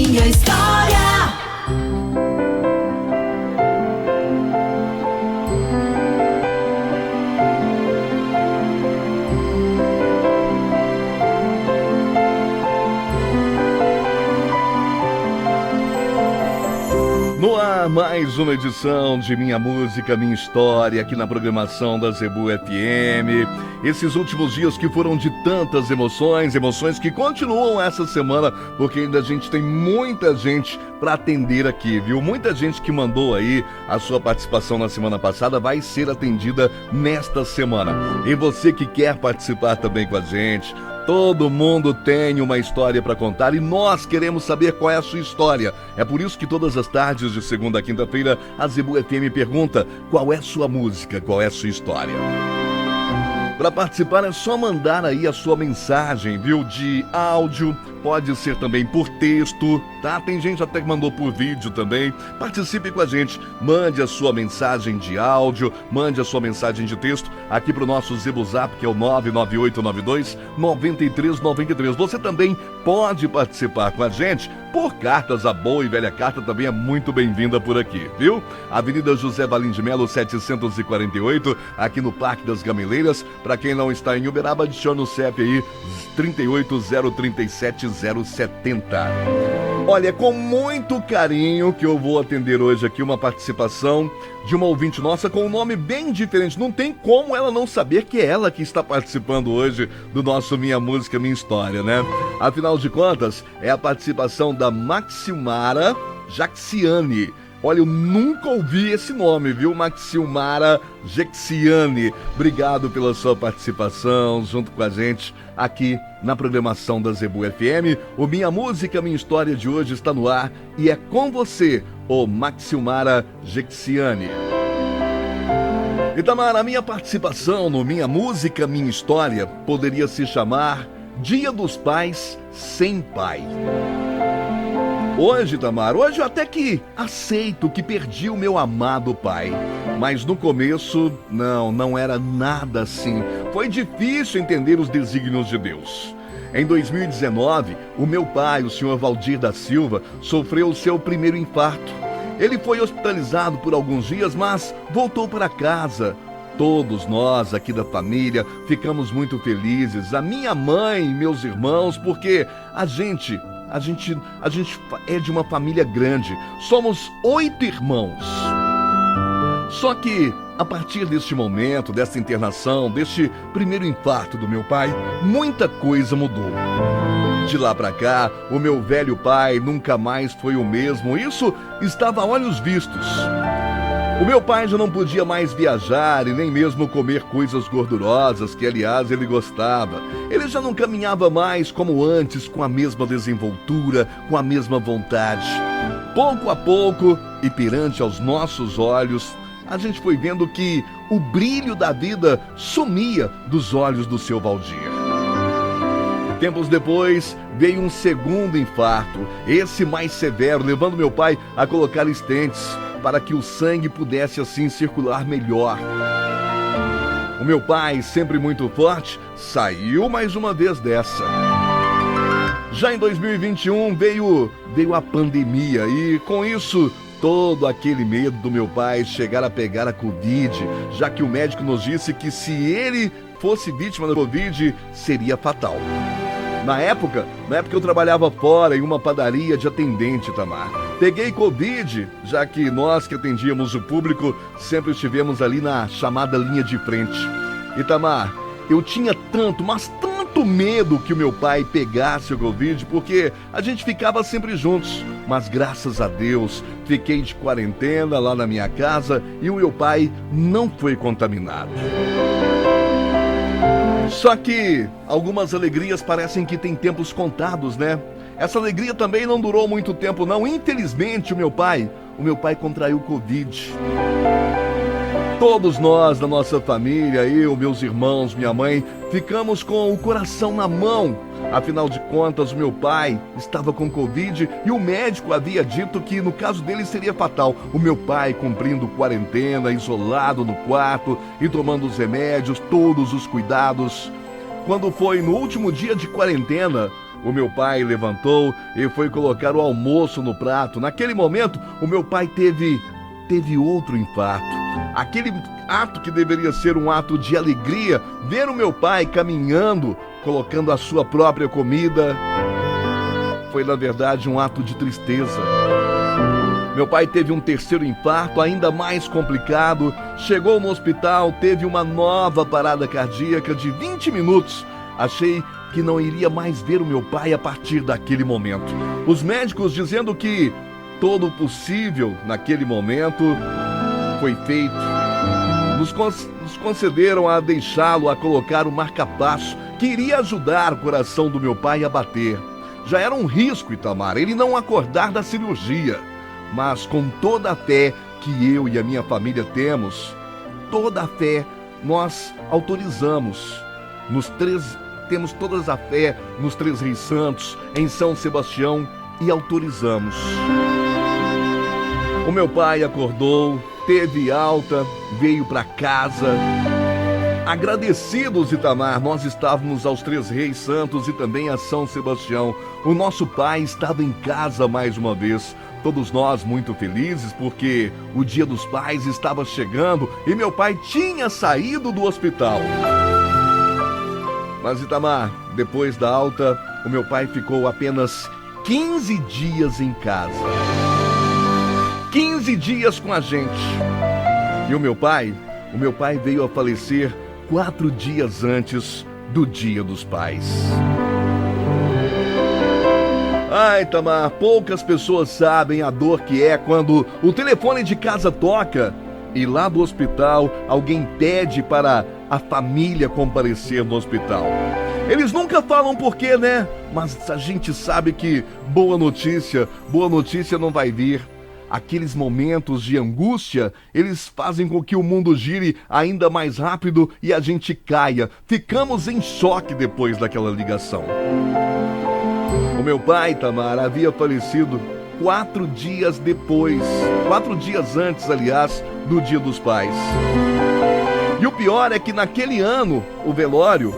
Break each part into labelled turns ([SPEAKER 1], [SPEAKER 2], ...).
[SPEAKER 1] minha história.
[SPEAKER 2] No ar, mais uma edição de Minha Música, Minha História, aqui na programação da Zebu FM. Esses últimos dias que foram de tantas emoções que continuam essa semana, porque ainda a gente tem muita gente para atender aqui, viu? Muita gente que mandou aí a sua participação na semana passada vai ser atendida nesta semana. E você que quer participar também com a gente, todo mundo tem uma história para contar e nós queremos saber qual é a sua história. É por isso que todas as tardes, de segunda a quinta-feira, a Zebu FM pergunta qual é a sua música, qual é a sua história. Para participar é só mandar aí a sua mensagem, viu? De áudio, pode ser também por texto, tá? Tem gente até que mandou por vídeo também. Participe com a gente, mande a sua mensagem de áudio, mande a sua mensagem de texto aqui pro nosso Zebu Zap, que é o 99892-9393. Você também pode participar com a gente por cartas. A boa e velha carta também é muito bem-vinda por aqui, viu? Avenida José Valim de Melo, 748, aqui no Parque das Gameleiras. Para quem não está em Uberaba, adiciona o CEP aí, 38037-070. Olha, é com muito carinho que eu vou atender hoje aqui uma participação de uma ouvinte nossa com um nome bem diferente. Não tem como ela não saber que é ela que está participando hoje do nosso Minha Música, Minha História, né? Afinal de contas, é a participação da Maxilmara Jaxiane. Olha, eu nunca ouvi esse nome, viu? Maxilmara Jaxiane. Obrigado pela sua participação junto com a gente aqui na programação da Zebu FM. O Minha Música, Minha História de hoje está no ar e é com você, ô Maxilmara Jaxiane. Itamar, a minha participação no Minha Música, Minha História poderia se chamar Dia dos Pais Sem Pai. Hoje, Tamar, hoje eu até que aceito que perdi o meu amado pai. Mas no começo, não era nada assim. Foi difícil entender os desígnios de Deus. Em 2019, o meu pai, o senhor Valdir da Silva, sofreu o seu primeiro infarto. Ele foi hospitalizado por alguns dias, mas voltou para casa. Todos nós aqui da família ficamos muito felizes. A minha mãe e meus irmãos, porque a gente é de uma família grande. Somos 8 irmãos. Só que, a partir deste momento, dessa internação, deste primeiro infarto do meu pai, muita coisa mudou. De lá pra cá, o meu velho pai nunca mais foi o mesmo. Isso estava a olhos vistos. O meu pai já não podia mais viajar e nem mesmo comer coisas gordurosas, que aliás ele gostava. Ele já não caminhava mais como antes, com a mesma desenvoltura, com a mesma vontade. Pouco a pouco, e perante aos nossos olhos, a gente foi vendo que o brilho da vida sumia dos olhos do seu Valdir. Tempos depois, veio um segundo infarto, esse mais severo, levando meu pai a colocar estentes, para que o sangue pudesse assim circular melhor. O meu pai, sempre muito forte, saiu mais uma vez dessa. Já em 2021 veio a pandemia e com isso todo aquele medo do meu pai chegar a pegar a Covid, já que o médico nos disse que se ele fosse vítima da Covid seria fatal. Na época eu trabalhava fora em uma padaria de atendente, Tamar. Peguei Covid, já que nós que atendíamos o público sempre estivemos ali na chamada linha de frente. E Tamar, eu tinha tanto, mas tanto medo que o meu pai pegasse o Covid, porque a gente ficava sempre juntos. Mas graças a Deus, fiquei de quarentena lá na minha casa e o meu pai não foi contaminado. Só que algumas alegrias parecem que têm tempos contados, né? Essa alegria também não durou muito tempo, não. Infelizmente, o meu pai contraiu Covid. Todos nós da nossa família, eu, meus irmãos, minha mãe, ficamos com o coração na mão. Afinal de contas, o meu pai estava com Covid e o médico havia dito que no caso dele seria fatal. O meu pai cumprindo quarentena, isolado no quarto e tomando os remédios, todos os cuidados. Quando foi no último dia de quarentena, o meu pai levantou e foi colocar o almoço no prato. Naquele momento, o meu pai teve outro infarto. Aquele ato que deveria ser um ato de alegria, ver o meu pai caminhando, colocando a sua própria comida, foi na verdade um ato de tristeza. Meu pai teve um terceiro infarto, ainda mais complicado. Chegou no hospital, teve uma nova parada cardíaca de 20 minutos. Achei que não iria mais ver o meu pai a partir daquele momento. Os médicos dizendo que todo o possível naquele momento foi feito. Nos concederam a deixá-lo, a colocar o marca-passo que iria ajudar o coração do meu pai a bater. Já era um risco, Itamar, ele não acordar da cirurgia. Mas com toda a fé que eu e a minha família temos, toda a fé, nós autorizamos. Temos toda a fé nos Três Reis Santos, em São Sebastião, e autorizamos. O meu pai acordou, teve alta, veio para casa. Agradecidos, Itamar, nós estávamos aos Três Reis Santos e também a São Sebastião. O nosso pai estava em casa mais uma vez. Todos nós muito felizes porque o Dia dos Pais estava chegando e meu pai tinha saído do hospital. Mas, Itamar, depois da alta, o meu pai ficou apenas 15 dias em casa. 15 dias com a gente. E o meu pai veio a falecer 4 dias antes do Dia dos Pais. Ai, Itamar, poucas pessoas sabem a dor que é quando o telefone de casa toca e lá do hospital alguém pede para a família comparecer no hospital. Eles nunca falam por quê, né? Mas a gente sabe que boa notícia não vai vir. Aqueles momentos de angústia, eles fazem com que o mundo gire ainda mais rápido e a gente caia. Ficamos em choque depois daquela ligação. O meu pai, Itamar, havia falecido 4 dias depois, 4 dias antes, aliás, do Dia dos Pais. E o pior é que naquele ano, o velório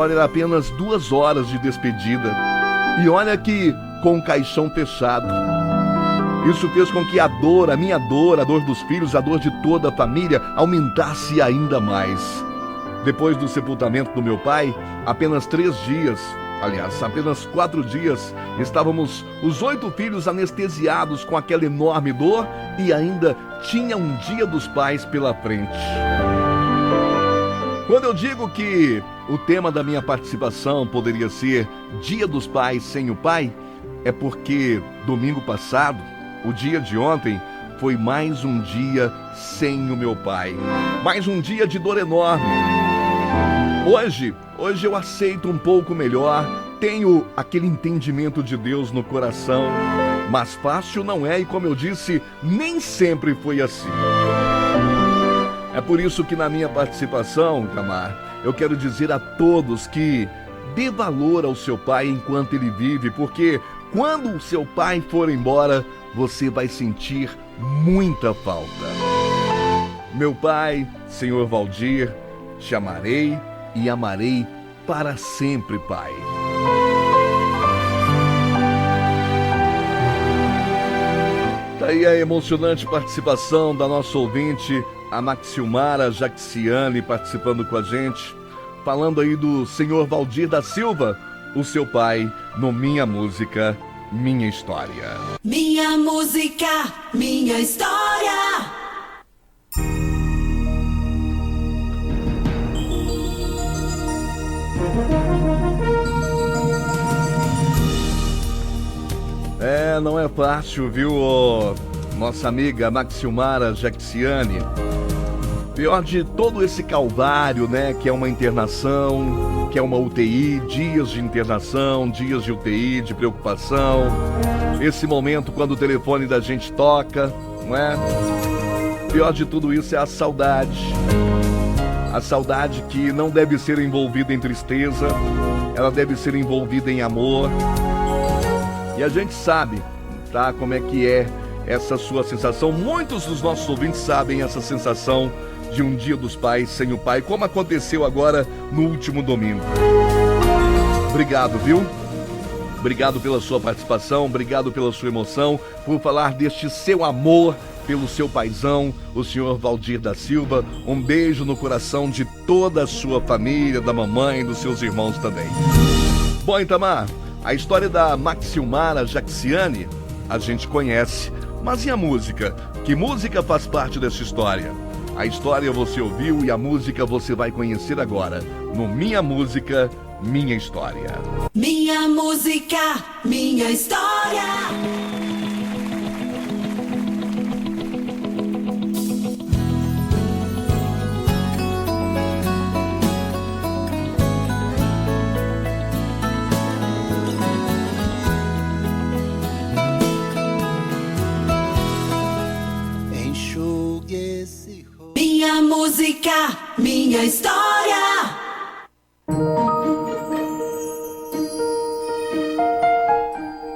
[SPEAKER 2] era apenas 2 horas de despedida. E olha que com o caixão fechado. Isso fez com que a minha dor, a dor dos filhos, a dor de toda a família aumentasse ainda mais. Depois do sepultamento do meu pai, apenas 4 dias, estávamos os 8 filhos anestesiados com aquela enorme dor e ainda tinha um Dia dos Pais pela frente. Quando eu digo que o tema da minha participação poderia ser Dia dos Pais sem o pai, é porque domingo passado, o dia de ontem, foi mais um dia sem o meu pai. Mais um dia de dor enorme. Hoje eu aceito um pouco melhor, tenho aquele entendimento de Deus no coração, mas fácil não é e, como eu disse, nem sempre foi assim. É por isso que na minha participação, Itamar, eu quero dizer a todos que dê valor ao seu pai enquanto ele vive, porque quando o seu pai for embora, você vai sentir muita falta. Meu pai, Senhor Valdir, te amarei e amarei para sempre, Pai. Tá aí a emocionante participação da nossa ouvinte, a Maxilmara Jaxiane, participando com a gente, falando aí do Senhor Valdir da Silva, o seu pai, no Minha Música, Minha História.
[SPEAKER 1] Minha música, minha história.
[SPEAKER 2] Não é fácil, viu, nossa amiga Maxilmara Jaxiane. Pior de todo esse calvário, né, que é uma internação, que é uma UTI, dias de internação, dias de UTI, de preocupação. Esse momento quando o telefone da gente toca, não é? Pior de tudo isso é a saudade. A saudade que não deve ser envolvida em tristeza, ela deve ser envolvida em amor. E a gente sabe, tá, como é que é essa sua sensação. Muitos dos nossos ouvintes sabem essa sensação de um Dia dos Pais sem o pai, como aconteceu agora no último domingo. Obrigado, viu? Obrigado pela sua participação, obrigado pela sua emoção, por falar deste seu amor pelo seu paizão, o senhor Valdir da Silva. Um beijo no coração de toda a sua família, da mamãe, dos seus irmãos também. Bom, Itamar, a história da Maxilmara Jaxiane a gente conhece, mas e a música? Que música faz parte dessa história? A história você ouviu e a música você vai conhecer agora no Minha Música, Minha História.
[SPEAKER 1] Minha música, minha história. Minha música, minha história.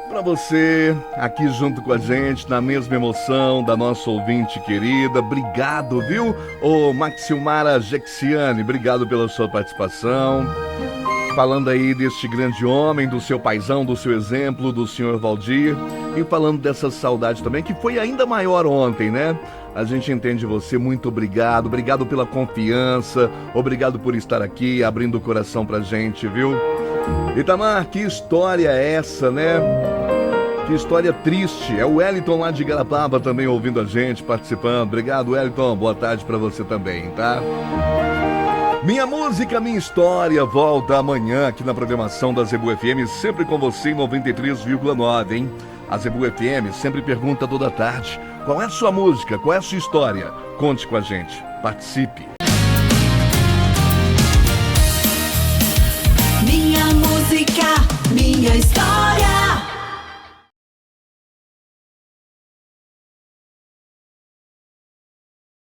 [SPEAKER 2] Para você, aqui junto com a gente, na mesma emoção da nossa ouvinte querida, obrigado, viu? Ô Maxilmara Jaxiane, obrigado pela sua participação. Falando aí deste grande homem, do seu paizão, do seu exemplo, do senhor Valdir. E falando dessa saudade também, que foi ainda maior ontem, né? A gente entende você, muito obrigado. Obrigado pela confiança, obrigado por estar aqui, abrindo o coração pra gente, viu? Itamar, que história é essa, né? Que história triste. É o Wellington lá de Garapava também ouvindo a gente, participando. Obrigado, Wellington. Boa tarde pra você também, tá? Minha música, minha história volta amanhã aqui na programação da Zebu FM, sempre com você em 93,9, hein? A Zebu FM sempre pergunta toda tarde, qual é a sua música, qual é a sua história? Conte com a gente, participe.
[SPEAKER 1] Minha música,